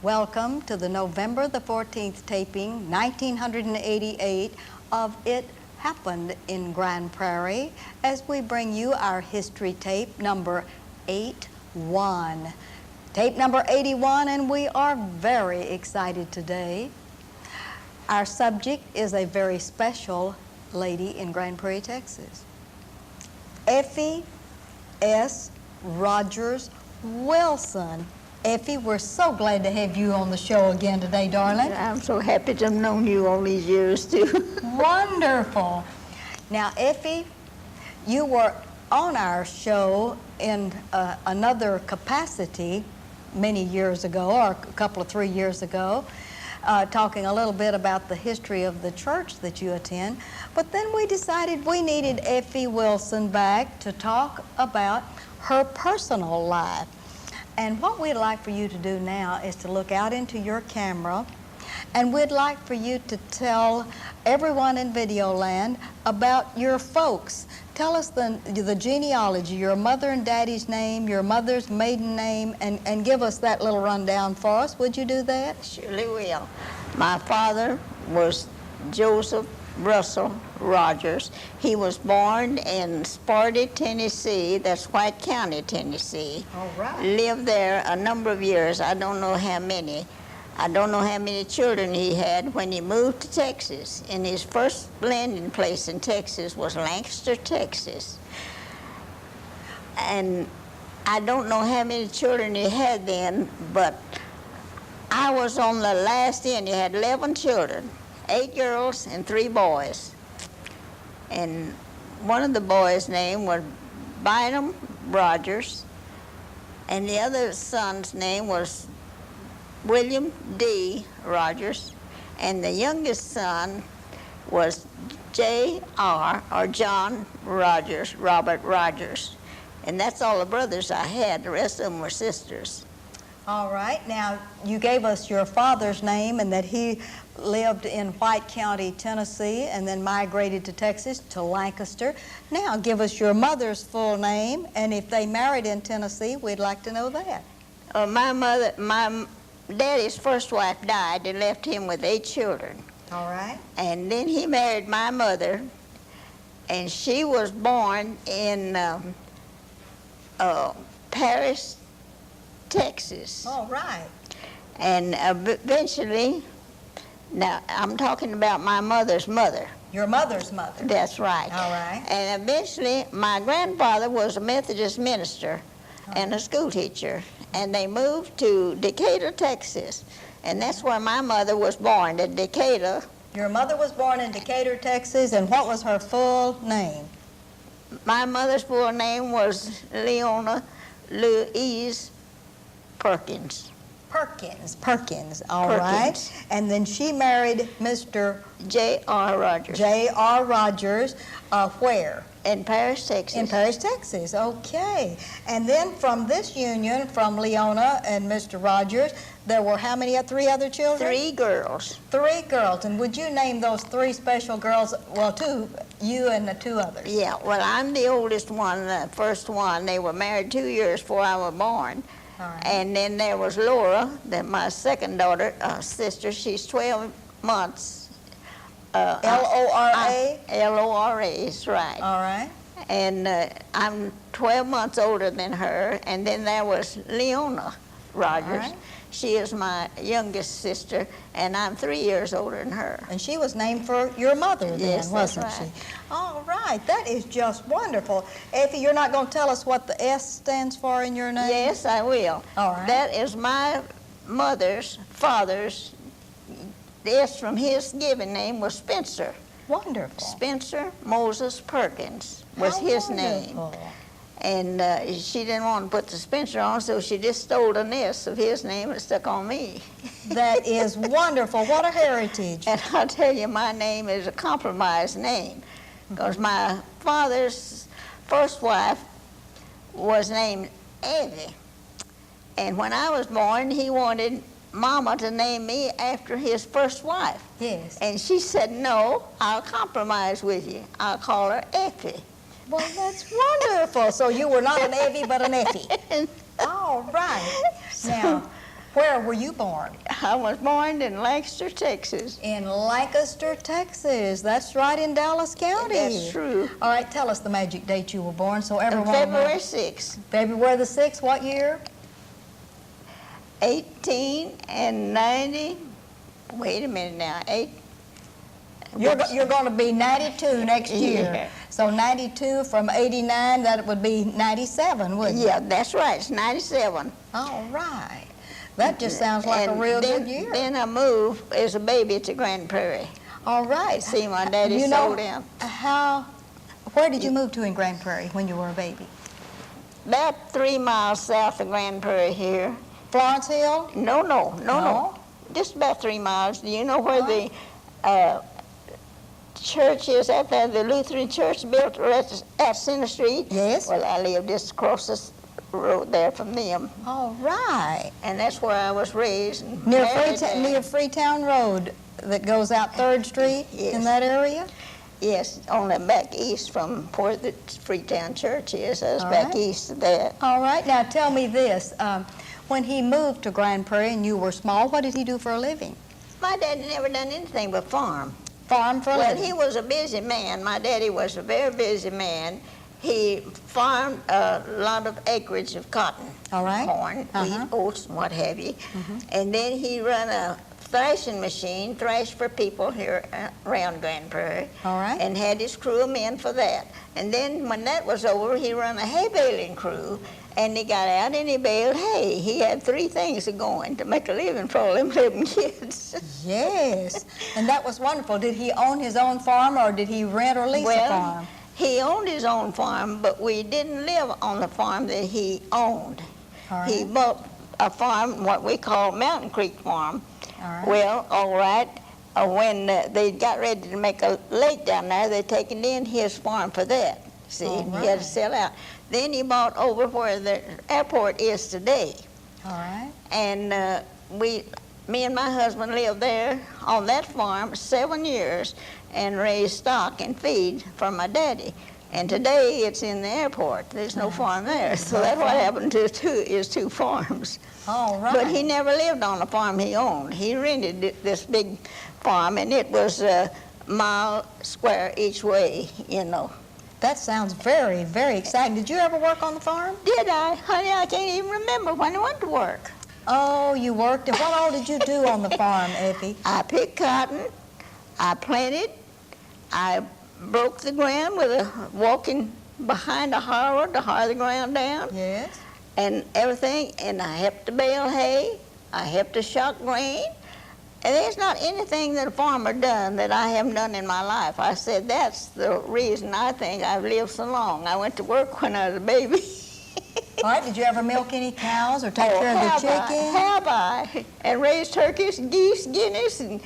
Welcome to the November the 14th taping, 1988, of It Happened in Grand Prairie, as we bring you our history tape number 81. Tape number 81, and we are very excited today. Our subject is a very special lady in Grand Prairie, Texas. Effie S. Rogers Wilson. Effie, we're so glad to have you on the show again today, darling. I'm so happy to have known you all these years, too. Wonderful. Now, Effie, you were on our show in another capacity many years ago, or a couple of 3 years ago, talking a little bit about the history of the church that you attend. But then we decided we needed Effie Wilson back to talk about her personal life. And what we'd like for you to do now is to look out into your camera, and we'd like for you to tell everyone in Videoland about your folks. Tell us the genealogy, your mother and daddy's name, your mother's maiden name, and give us that little rundown for us. Would you do that? Surely will. My father was Joseph Russell Rogers. He was born in Sparty, Tennessee. That's White County, Tennessee. All right. Lived there a number of years. I don't know how many. I don't know how many children he had when he moved to Texas. And his first landing place in Texas was Lancaster, Texas. And I don't know how many children he had then, but I was on the last end. He had 11 children, 8 girls and 3 boys. And one of the boys' name was Bynum Rogers, and the other son's name was William D. Rogers, and the youngest son was J.R. or John Rogers, Robert Rogers. And that's all the brothers I had. The rest of them were sisters. All right. Now, you gave us your father's name and that he lived in White County, Tennessee, and then migrated to Texas, to Lancaster. Now, give us your mother's full name, and if they married in Tennessee, we'd like to know that. My daddy's first wife died and left him with 8 children. All right. And then he married my mother, and she was born in Paris, Texas. All right. And eventually, now I'm talking about my mother's mother. Your mother's mother. That's right. All right. And eventually, my grandfather was a Methodist minister and a school teacher, and they moved to Decatur, Texas. And that's where my mother was born, at Decatur. Your mother was born in Decatur, Texas, and what was her full name? My mother's full name was Leona Louise Perkins. Perkins, all right. And then she married Mr. J.R. Rogers. J.R. Rogers, where? In Paris, Texas. In Paris, Texas, okay. And then from this union, from Leona and Mr. Rogers, there were how many, 3 other children? 3 girls. 3 girls, and would you name those 3 special girls? Well, 2, you and the 2 others. Yeah, well, I'm the oldest one, the first one. They were married 2 years before I was born. All right. And then there was Laura, my second daughter, sister. She's 12 months. L-O-R-A? L-O-R-A is right. All right. And I'm 12 months older than her. And then there was Leona Rogers. All right. She is my youngest sister, and I'm 3 years older than her. And she was named for your mother then, Yes, that's wasn't right. she? All right, that is just wonderful. Effie, you're not going to tell us what the S stands for in your name? Yes, I will. All right. That is my mother's father's. The S from his given name was Spencer. Wonderful. Spencer Moses Perkins was his name. Wonderful. And she didn't want to put the Spencer on, so she just stole an S of his name and stuck on me. That is wonderful. What a heritage. And I'll tell you, my name is a compromised name, because my father's first wife was named Evie. And when I was born, he wanted Mama to name me after his first wife. Yes. And she said, no, I'll compromise with you. I'll call her Effie. Well, that's wonderful. So you were not an Evie, but an Effie. All right. Now, Where were you born? I was born in Lancaster, Texas. In Lancaster, Texas. That's right in Dallas County. That's true. All right, tell us the magic date you were born so everyone February knows. 6th, February the 6th, what year? 1890. Wait a minute now. You're going to be 92 next year. Yeah. So 92 from 89, that would be 97, wouldn't it? Yeah, that's right. It's 97. All right. That just sounds like And a real then, good year. Then I moved as a baby to Grand Prairie. All right. See, my daddy You sold know, him. Where did you move to in Grand Prairie when you were a baby? About 3 miles south of Grand Prairie here. Florence Hill? No. Just about 3 miles. Do you know where the church is out there, the Lutheran church built right at Center Street? Yes. Well, I live just across this road there from them. All right. And that's where I was raised. And Near married there. near Freetown Road that goes out 3rd Street in Yes. that area? Yes, only back east from where the Freetown Church is. I was All back right. east of that. All right. Now tell me this. When he moved to Grand Prairie and you were small, what did he do for a living? My dad never done anything but farm. Farm for a Well, living? he was a busy man. My daddy was a very busy man. He farmed a lot of acreage of cotton, All right. corn, wheat, oats, and what have you. And then he run a thrashing machine, thrash for people here around Grand Prairie. All right. And had his crew of men for that. And then when that was over, he run a hay baling crew. And he got out and he baled hay. He had 3 things going to make a living for all them 11 kids. Yes. And that was wonderful. Did he own his own farm or did he rent or lease a farm? He owned his own farm, but we didn't live on the farm that he owned. All right. He bought a farm, what we call Mountain Creek Farm. All right. Well, all right. When they got ready to make a lake down there, they taken in his farm for that. See, All and he had right. to sell out. Then he bought over where the airport is today. All right. And me and my husband lived there on that farm 7 years and raised stock and feed for my daddy. And today it's in the airport. There's no farm there. So that's what happened to two farms. All right. But he never lived on the farm he owned. He rented this big farm, and it was a mile square each way, you know. That sounds very, very exciting. Did you ever work on the farm? Did I? Honey, I can't even remember when I went to work. Oh, you worked. And what all did you do on the farm, Effie? I picked cotton, I planted, I broke the ground with walking behind a harrow to harrow the ground down, Yes. and everything, and I helped to bale hay, I helped to shock grain, and there's not anything that a farmer done that I haven't done in my life. I said that's the reason I think I've lived so long. I went to work when I was a baby. All right. Did you ever milk any cows or take care of the chickens? Have I? And raised turkeys, geese, guineas, and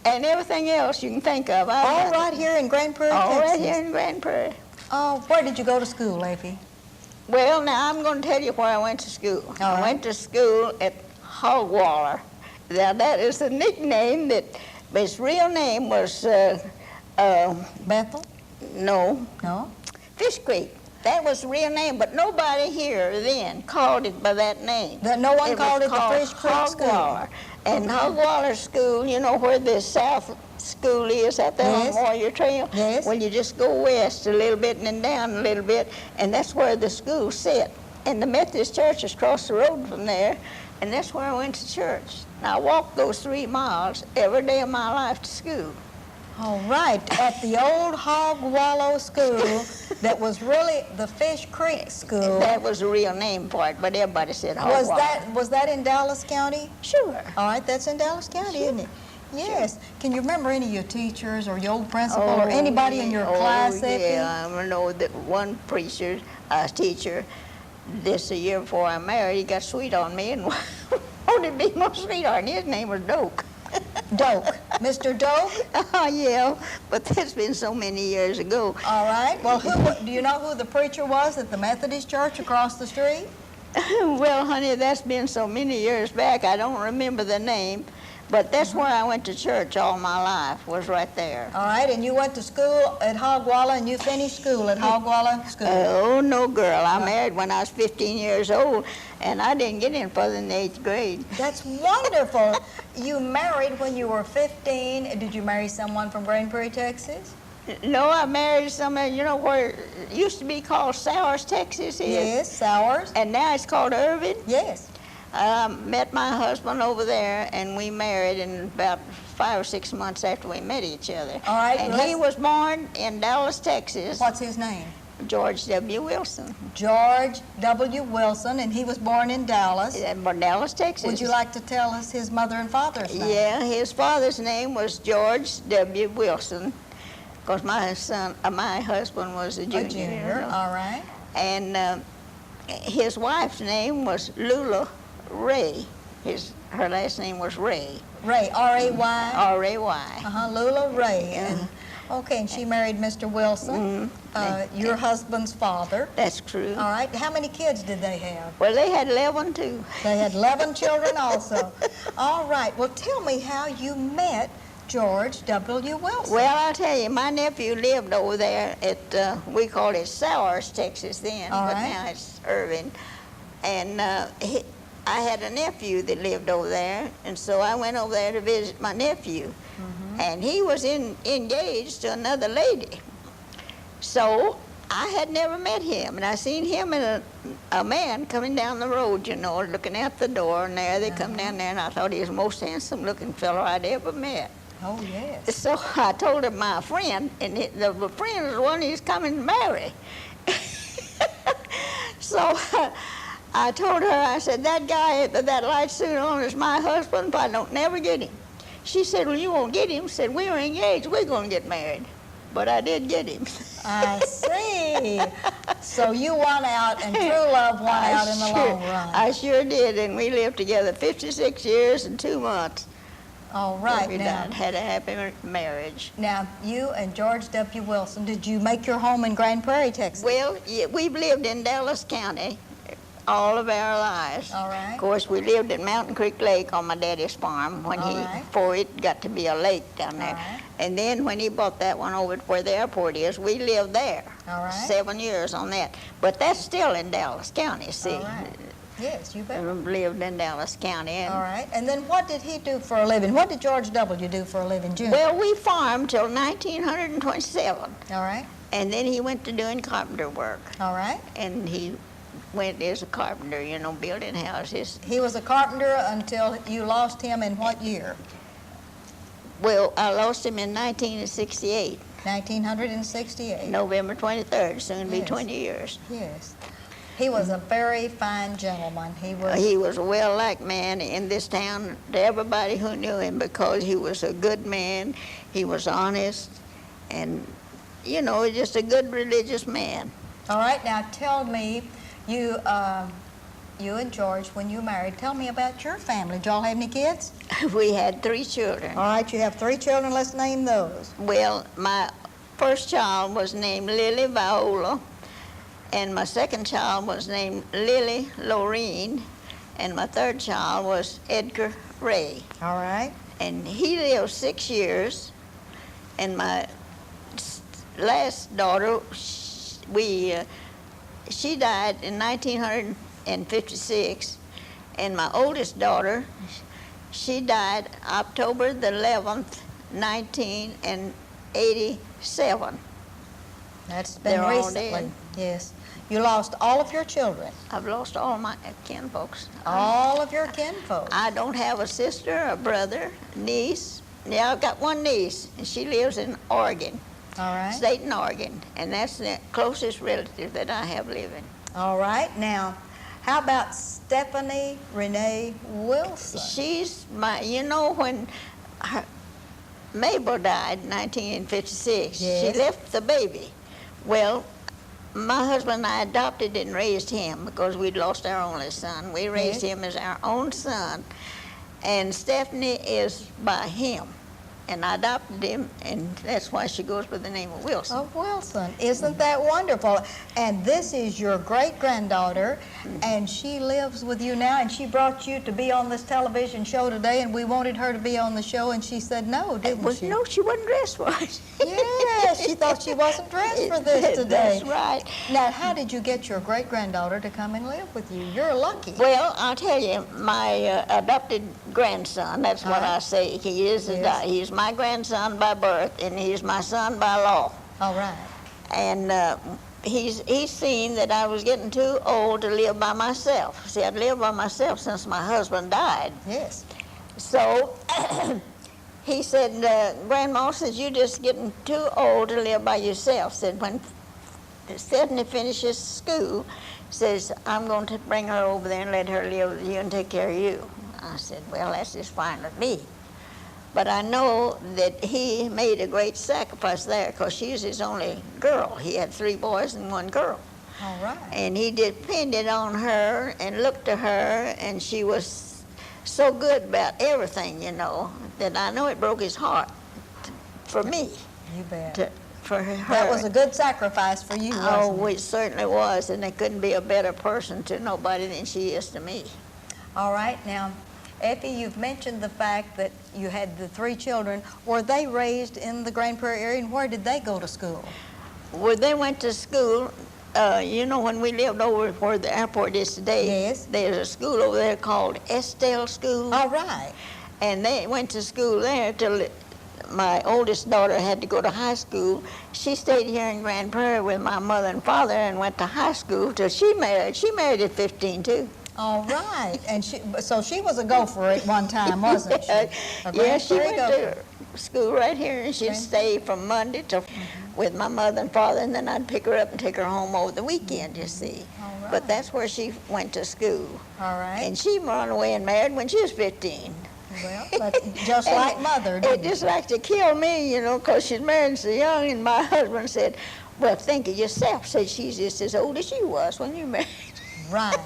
everything else you can think of. All right here in Grand Prairie, All Texas. right here in Grand Prairie. Oh, where did you go to school, Effie? Well, now I'm going to tell you where I went to school. All right. I went to school at Hogwaller. Now that is the nickname but his real name was Bethel? no, No. Fish Creek. That was the real name, but nobody here then called it by that name. That no one was called it the called Fish Creek School? Hogwaller. And Hogwaller School, you know where the South School is out there Yes. on Warrior Trail? Yes. Well, you just go west a little bit and then down a little bit, and that's where the school sit. And the Methodist church is across the road from there, and that's where I went to church. And I walked those 3 miles every day of my life to school. All right, at the old Hog Wallow School that was really the Fish Creek School. That was the real name for it, but everybody said Hogwaller. Was that in Dallas County? Sure. All right, that's in Dallas County, isn't it? Yes. Can you remember any of your teachers or your old principal or anybody in your class, Effie? Yeah, I know that one preacher, teacher, this a year before I married, he got sweet on me and wanted to be my sweetheart, and his name was Doak. Doak. Mr. Doak? Oh, yeah, but that's been so many years ago. All right. Well, do you know who the preacher was at the Methodist church across the street? Well, honey, that's been so many years back, I don't remember the name. But that's where I went to church all my life, was right there. All right, and you went to school at Hogwalla, and you finished school at Hogwalla School. Oh, no, girl. I married when I was 15 years old, and I didn't get in further than the 8th grade. That's wonderful. You married when you were 15. Did you marry someone from Grand Prairie, Texas? No, I married somebody, you know, where it used to be called Sowers, Texas is? Yes, Sowers. And now it's called Irving. Yes. I met my husband over there, and we married in about 5 or 6 months after we met each other. All right, And well, he was born in Dallas, Texas. What's his name? George W. Wilson. George W. Wilson, and he was born in Dallas. Dallas, Texas. Would you like to tell us his mother and father's name? Yeah, his father's name was George W. Wilson, because my husband was a junior. A junior, all right. And his wife's name was Lula Ray. Her last name was Ray. Ray, R-A-Y? R-A-Y. Lula Ray. Yeah. And, okay, and she married Mr. Wilson, your husband's father. That's true. All right, how many kids did they have? Well, they had 11 too. They had 11 children also. All right, well, tell me how you met George W. Wilson. Well, I'll tell you, my nephew lived over there at, we called it Sowers, Texas then, All but right. now it's Irving. And I had a nephew that lived over there, and so I went over there to visit my nephew. And he was engaged to another lady. So I had never met him, and I seen him and a man coming down the road, you know, looking out the door, and there they come down there, and I thought he was the most handsome-looking fellow I'd ever met. Oh, yes. So I told him my friend, and the friend was the one he's coming to marry. So I told her, I said, that guy with that light suit on is my husband, but I don't never get him. She said, well, you won't get him. Said, we were engaged, we're going to get married. But I did get him. I see. So you won out, and true love won out in the long run. I sure did, and we lived together 56 years and 2 months. All right, We now. had a happy marriage. Now, you and George W. Wilson, did you make your home in Grand Prairie, Texas? Well, yeah, we've lived in Dallas County all of our lives. All right. Of course, we lived at Mountain Creek Lake on my daddy's farm when All right. before it got to be a lake down there. All right. And then when he bought that one over where the airport is, we lived there. All right. 7 years on that. But that's still in Dallas County, see. All right. Yes, you bet. I lived in Dallas County. And All right. And then what did he do for a living? What did George W. do for a living, Junior? Well, we farmed till 1927. All right. And then he went to doing carpenter work. All right. And he went as a carpenter, you know, building houses. He was a carpenter until you lost him in what year? Well, I lost him in 1968, 1968. November 23rd, soon be Yes. 20 years. Yes. He was a very fine gentleman. He was. He was a well-liked man in this town to everybody who knew him because he was a good man, he was honest, and, you know, just a good religious man. All right. Now tell me, you and George, when you married, tell me about your family. Did y'all have any kids? We had 3 children. All right. You have 3 children. Let's name those. Well, my first child was named Lily Viola, and my second child was named Lily Lorene, and my third child was Edgar Ray. All right. And he lived 6 years, and my last daughter, she died in 1956, and my oldest daughter, she died October the 11th, 1987. That's been They're all recently. dead. Yes. You lost all of your children, I've lost all my kinfolks. all of your kinfolk. I don't have a sister, a brother, niece. Yeah, I've got one niece, and she lives in Oregon, All right. state in Oregon, and that's the closest relative that I have living. All right. Now, how about Stephanie Renee Wilson? She's my, you know, when Mabel died in 1956, Yes. she left the baby. Well, my husband and I adopted and raised him because we'd lost our only son. We raised Yes. him as our own son, and Stephanie is by him. and I adopted him, and that's why she goes by the name of Wilson. Oh, Wilson, isn't that wonderful? And this is your great-granddaughter, and she lives with you now, and she brought you to be on this television show today, and we wanted her to be on the show, and she said no, didn't she? No, she wasn't dressed for it. Yeah, she thought she wasn't dressed for this today. That's right. Now, how did you get your great-granddaughter to come and live with you? You're lucky. Well, I'll tell you, my adopted grandson, that's what I say. He is. Yes. He's my grandson by birth, and he's my son by law. All right. And he's seen that I was getting too old to live by myself. See, I'd lived by myself since my husband died. Yes. So he said, Grandma, says, you're just getting too old to live by yourself. Said, when Stephanie finishes school, says, I'm going to bring her over there and let her live with you and take care of you. I said, well, that's just fine with me. But I know that he made a great sacrifice there because she's his only girl. He had 3 boys and 1 girl. All right. And he depended on her and looked to her, and she was so good about everything, you know, that I know it broke his heart for me. You bet. For her. That was a good sacrifice for you, wasn't Oh, it? it certainly was, and there couldn't be a better person to nobody than she is to me. All right. Now, Effie, you've mentioned the fact that you had the 3 children. Were they raised in the Grand Prairie area, and where did they go to school? Well, they went to school, you know, when we lived over where the airport is today. Yes. There's a school over there called Estelle School. All right. And they went to school there till my oldest daughter had to go to high school. She stayed here in Grand Prairie with my mother and father and went to high school till she married. She married at 15, too. All right. And so she was a gopher at one time, wasn't she? A Yeah, Grand she Prairie went gopher. to school right here, and she'd stay from Monday to with my mother and father, and then I'd pick her up and take her home over the weekend, you see. All right. But that's where she went to school. All right. And she run away and married when she was 15. Well, that's just like Mother, It didn't just it? like to kill me, you know, 'cause she's married so young, and my husband said, well, think of yourself. Said she's just as old as you was when you married. Right.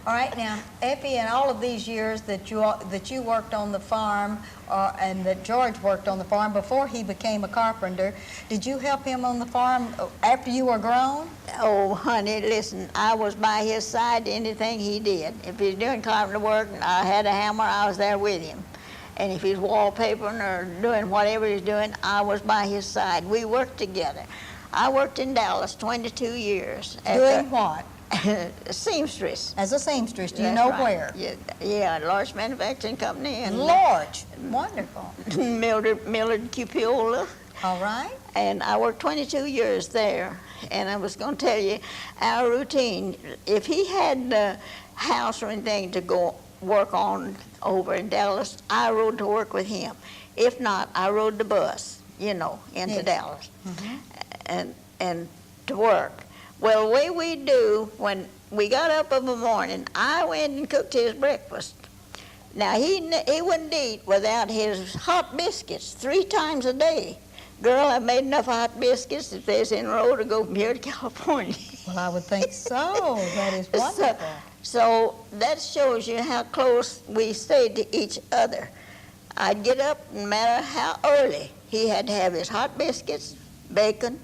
All right. Now, Effie, in all of these years that you worked on the farm, and that George worked on the farm before he became a carpenter, did you help him on the farm after you were grown? Oh, honey, listen, I was by his side anything he did. If he's doing carpenter work and I had a hammer, I was there with him. And if he's wallpapering or doing whatever he's doing, I was by his side. We worked together. I worked in Dallas 22 years. Doing what? Seamstress. As a seamstress. Do you That's know right. where? Yeah, large manufacturing company. And Large. Wonderful. Millard Cupiola. All right. And I worked 22 years there. And I was going to tell you, our routine, if he had a house or anything to go work on over in Dallas, I rode to work with him. If not, I rode the bus, you know, into Yes. Dallas and to work. Well, the way we do, when we got up of a morning, I went and cooked his breakfast. Now, he wouldn't eat without his hot biscuits 3 times a day. Girl, I made enough hot biscuits if there's in a row to go from here to California. Well, I would think so. That is wonderful. So that shows you how close we stayed to each other. I'd get up no matter how early. He had to have his hot biscuits, bacon,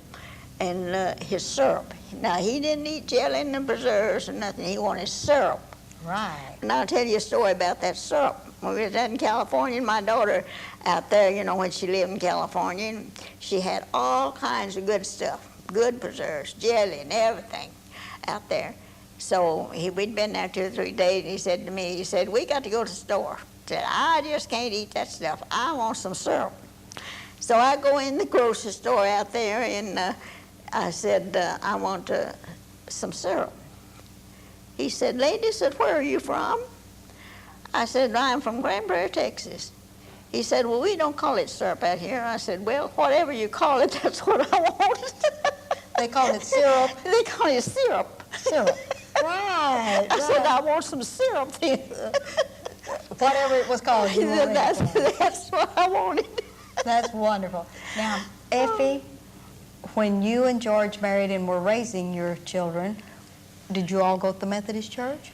and his syrup. Now, he didn't eat jelly and preserves or nothing. He wanted syrup. Right. And I'll tell you a story about that syrup. When we was out in California, and my daughter out there, you know, when she lived in California, and she had all kinds of good stuff, good preserves, jelly and everything out there. So we'd been there 2 or 3 days, and he said to me, he said, we got to go to the store. I said, I just can't eat that stuff. I want some syrup. So I go in the grocery store out there, and I said, I want some syrup. He said, lady, said, where are you from? I said, I'm from Grand Prairie, Texas. He said, well, we don't call it syrup out here. I said, well, whatever you call it, that's what I want. They call it syrup. They call it syrup. Syrup. Right. I said, I want some syrup then. Whatever it was called, you were ready for it. That's what I wanted. That's wonderful. Now, Effie, when you and George married and were raising your children, did you all go to the Methodist church?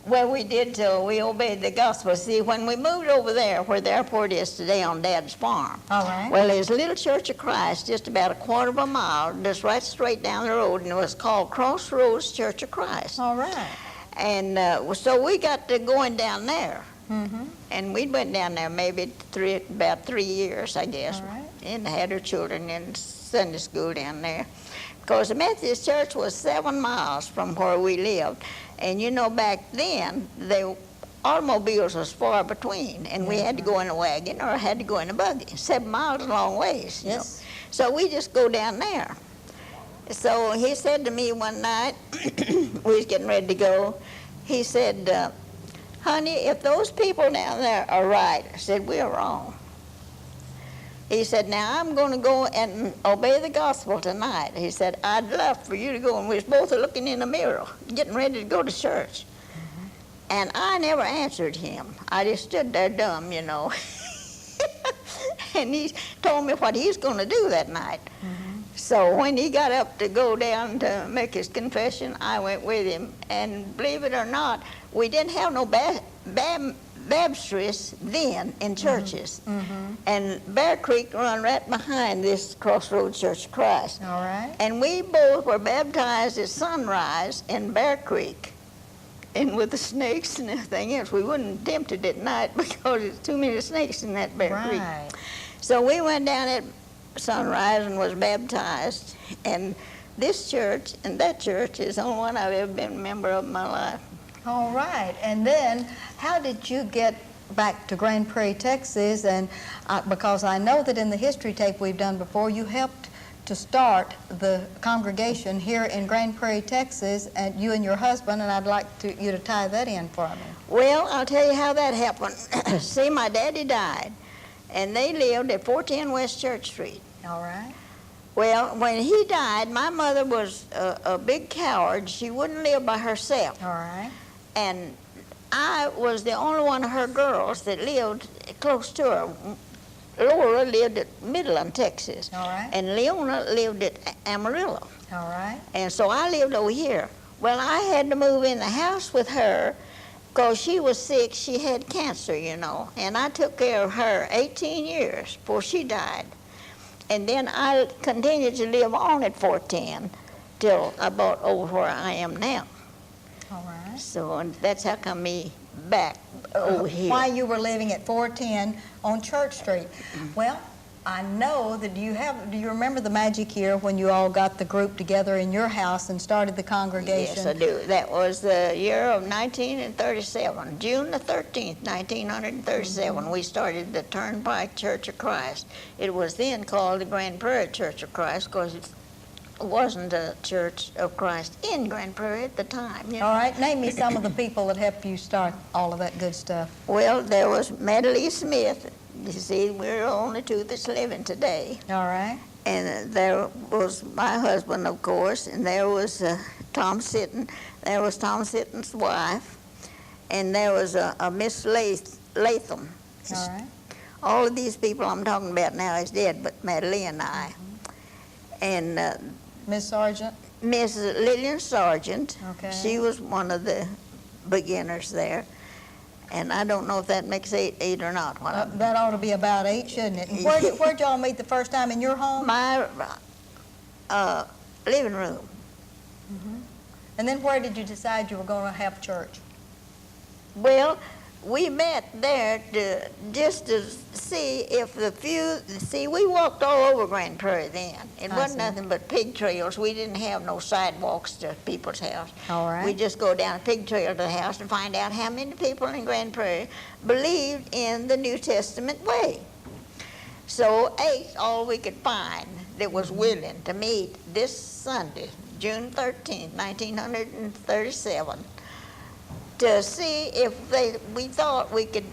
Well, we did till we obeyed the gospel. See, when we moved over there, where the airport is today on Dad's farm, All right. well, there's a little Church of Christ just about a quarter of a mile, just right straight down the road, and it was called Crossroads Church of Christ. All right. And so we got to going down there. Mm-hmm. And we went down there maybe about 3 years, I guess, All right. and had our children in Sunday school down there. Because the Methodist Church was 7 miles from where we lived. And you know, back then, automobiles was far between, and we had to go in a wagon or had to go in a buggy. 7 miles is a long ways. Yes. You know? So we just go down there. So he said to me one night, we was getting ready to go, he said, honey, if those people down there are right, I said, we're wrong. He said, now I'm going to go and obey the gospel tonight. He said, I'd love for you to go. And we was both looking in the mirror, getting ready to go to church. Mm-hmm. And I never answered him. I just stood there dumb, you know. And he told me what he's going to do that night. Mm-hmm. So when he got up to go down to make his confession, I went with him. And believe it or not, we didn't have no baptistries then in churches. Mm-hmm. And Bear Creek run right behind this Crossroads Church of Christ. All right. And we both were baptized at sunrise in Bear Creek. And with the snakes and everything else, we wouldn't attempt it at night because there's too many snakes in that Bear Creek. Right. So we went down at sunrise and was baptized. And this church and that church is the only one I've ever been a member of in my life. All right. And then how did you get back to Grand Prairie, Texas? And because I know that in the history tape we've done before, you helped to start the congregation here in Grand Prairie, Texas, and you and your husband, and I'd like you to tie that in for me. Well, I'll tell you how that happened. See, my daddy died, and they lived at 410 West Church Street. All right. Well, when he died, my mother was a big coward. She wouldn't live by herself. All right. And I was the only one of her girls that lived close to her. Laura lived at Midland, Texas. All right. And Leona lived at Amarillo. All right. And so I lived over here. Well, I had to move in the house with her because she was sick. She had cancer, you know. And I took care of her 18 years before she died. And then I continued to live on at 410 till about over where I am now. All right. So and that's how come me back over here. Why you were living at 410 on Church Street. Well, I know that do you remember the magic year when you all got the group together in your house and started the congregation? Yes, I do. That was the year of 1937, June the 13th, 1937. Mm-hmm. We started the Turnpike Church of Christ. It was then called the Grand Prairie Church of Christ because it wasn't a Church of Christ in Grand Prairie at the time. You know? All right, name me some of the people that helped you start all of that good stuff. Well, there was Madeline Smith. You see, we're the only two that's living today. All right. And there was my husband, of course, and there was Tom Sitton. There was Tom Sitton's wife, and there was a Miss Latham. All right. All of these people I'm talking about now is dead, but Madeline and I. Mm-hmm. And Miss Sargent? Miss Lillian Sargent. Okay. She was one of the beginners there. And I don't know if that makes eight or not. That ought to be about 8, shouldn't it? And where'd y'all meet the first time? In your home? My living room. Mm-hmm. And then where did you decide you were going to have church? Well, we met there just to see if we walked all over Grand Prairie then. It wasn't nothing but pig trails. We didn't have no sidewalks to people's house. All right. We just go down a pig trail to the house and find out how many people in Grand Prairie believed in the New Testament way. So 8, all we could find that was willing to meet this Sunday, June 13th, 1937, to see if we thought we could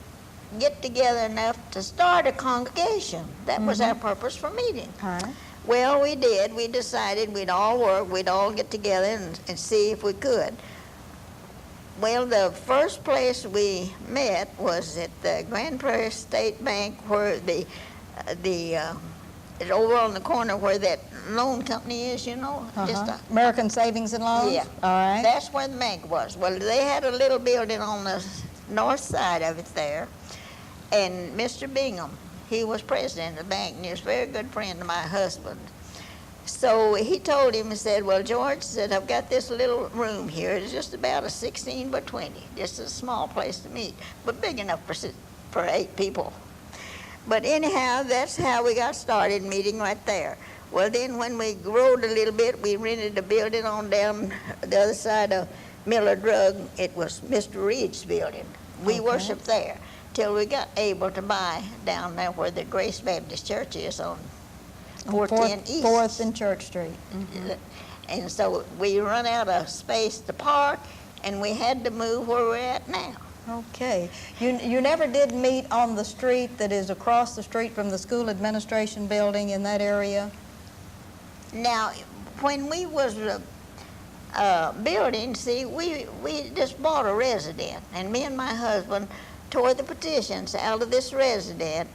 get together enough to start a congregation. That was our purpose for meeting. All right. Well, we did. We decided we'd all work, we'd all get together and see if we could. Well, the first place we met was at the Grand Prairie State Bank where the It's over on the corner where that loan company is, you know. American Savings and Loans? Yeah. All right. That's where the bank was. Well, they had a little building on the north side of it there, and Mr. Bingham, he was president of the bank, and he was a very good friend of my husband. So he told him, he said, well, George said, I've got this little room here. It's just about a 16 by 20, just a small place to meet, but big enough for 8 people. But anyhow, that's how we got started, meeting right there. Well, then when we growed a little bit, we rented a building on down the other side of Miller Drug. It was Mr. Reed's building. We worshiped there till we got able to buy down there where the Grace Baptist Church is on 410 East. 4th and Church Street. And so we run out of space to park, and we had to move where we're at now. Okay. You never did meet on the street that is across the street from the school administration building in that area? Now, when we was building, see, we just bought a resident, and me and my husband tore the petitions out of this resident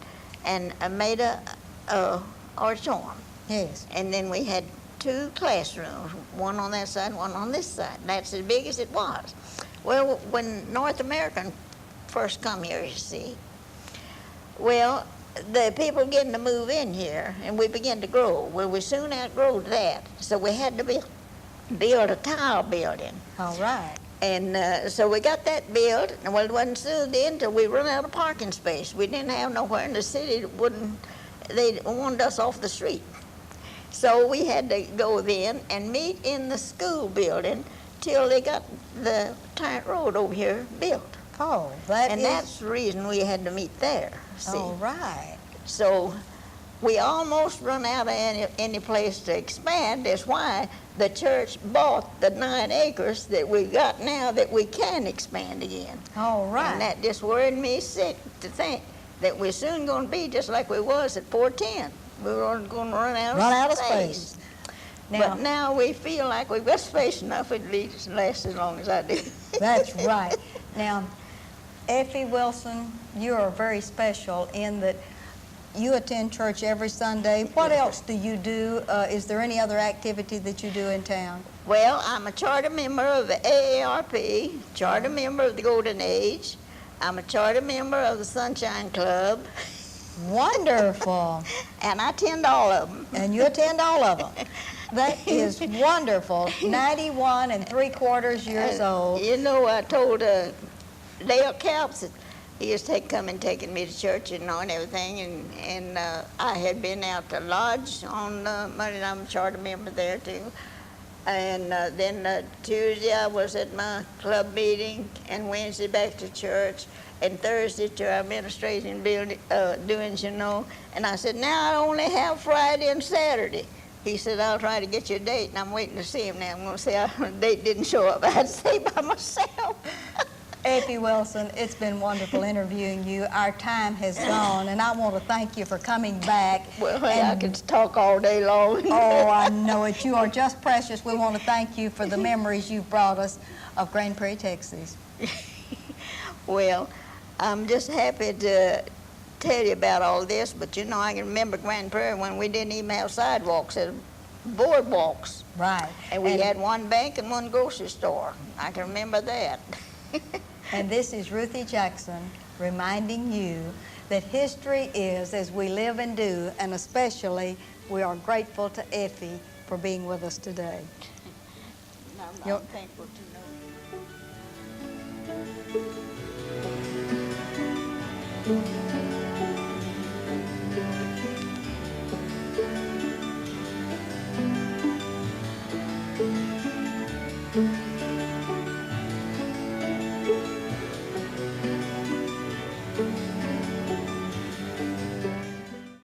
and made a auditorium. Yes. And then we had 2 classrooms, one on that side, one on this side. That's as big as it was. Well, when North American first come here, you see, well, the people began to move in here, and we began to grow. Well, we soon outgrew that, so we had to build a tile building. All right. And so we got that built, and well, it wasn't soon then until we run out of parking space. We didn't have nowhere in the city they wanted us off the street. So we had to go then and meet in the school building till they got the Tyrant Road over here built. Oh, that's the reason we had to meet there, see. All right. So we almost run out of any place to expand. That's why the church bought the 9 acres that we got now that we can expand again. All right. And that just worried me sick to think that we're soon going to be just like we was at 410. We were going to run out of space. But now we feel like we've got space enough at least to last as long as I do. That's right. Now, Effie Wilson, you are very special in that you attend church every Sunday. What else do you do? Is there any other activity that you do in town? Well, I'm a charter member of the AARP, charter member of the Golden Age. I'm a charter member of the Sunshine Club. Wonderful. And I attend all of them. And you attend all of them. That is wonderful. 91 3/4 years old. You know, I told Dale Caps that he was taking me to church, you know, and everything, and I had been out to Lodge on Monday. I'm a charter member there too. And then Tuesday I was at my club meeting, and Wednesday back to church, and Thursday to our administration building doings, you know. And I said, now I only have Friday and Saturday. He said, I'll try to get you a date, and I'm waiting to see him now. I'm going to say the date didn't show up. I had to stay by myself. Effie Wilson, it's been wonderful interviewing you. Our time has gone, and I want to thank you for coming back. Well, I could talk all day long. Oh, I know it. You are just precious. We want to thank you for the memories you've brought us of Grand Prairie, Texas. Well, I'm just happy to tell you about all this, but you know, I can remember Grand Prairie when we didn't even have sidewalks, had boardwalks. Right. And we had one bank and one grocery store. I can remember that. And this is Ruthie Jackson reminding you that history is as we live and do, and especially we are grateful to Effie for being with us today. I'm thankful to know you.